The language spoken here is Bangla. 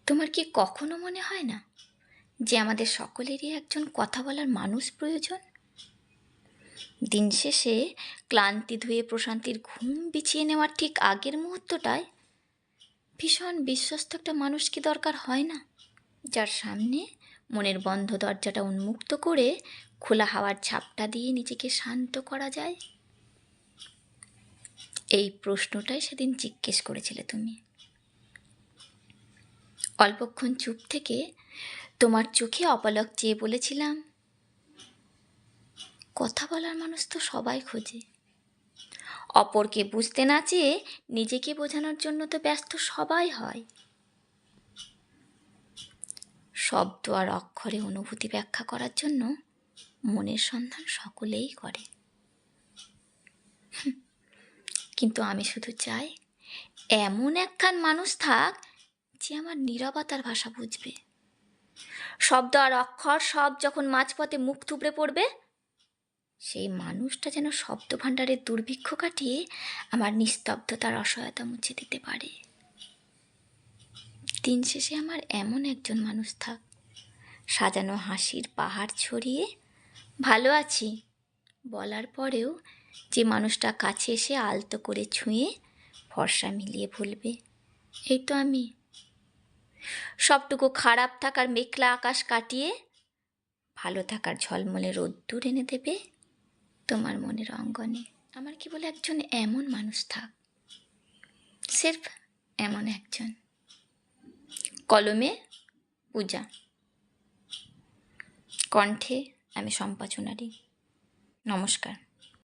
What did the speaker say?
তোমার কি কখনো মনে হয় না যে আমাদের সকলেরই একজন কথা বলার মানুষ প্রয়োজন? দিন শেষে ক্লান্তি ধুয়ে প্রশান্তির ঘুম বিছিয়ে নেওয়ার ঠিক আগের মুহূর্তটায় ভীষণ বিশ্বস্ত একটা মানুষ কি দরকার হয় না, যার সামনে মনের বন্ধ দরজাটা উন্মুক্ত করে খোলা হাওয়ার ঝাপটা দিয়ে নিজেকে শান্ত করা যায়? এই প্রশ্নটাই সেদিন জিজ্ঞেস করেছিলে তুমি। অল্পক্ষণ চুপ থেকে তোমার চোখে অপলক চেয়ে বলেছিলাম, কথা বলার মানুষ তো সবাই খোঁজে, অপরকে বুঝতে না চেয়ে নিজেকে বোঝানোর জন্য তো ব্যস্ত সবাই হয়। শব্দ আর অক্ষরে অনুভূতি ব্যাখ্যা করার জন্য মনের সন্ধান সকলেই করে, কিন্তু আমি শুধু চাই এমন একখান মানুষ থাক যে আমার নীরবতার ভাষা বুঝবে। শব্দ আর অক্ষর সব যখন মাঝপথে মুখ থুবড়ে পড়বে, সেই মানুষটা যেন শব্দ ভাণ্ডারের দুর্ভিক্ষ কাটিয়ে আমার নিস্তব্ধতার অসহায়তা মুছে দিতে পারে। দিন শেষে আমার এমন একজন মানুষ থাক, সাজানো হাসির পাহাড় ছড়িয়ে ভালো আছি বলার পরেও যে মানুষটা কাছে এসে আলতো করে ছুঁয়ে ভরসা মিলিয়ে বলবে, এই তো আমি। সবটুকু খারাপ থাকার মেঘলা আকাশ কাটিয়ে ভালো থাকার ঝলমলে রোদ্দুর এনে দেবে তোমার মনের অঙ্গনে। আমার কি বলে একজন এমন মানুষ থাক, সির্ফ এমন একজন। কলমে পূজা, কণ্ঠে আমি শম্পা চুনারি। নমস্কার।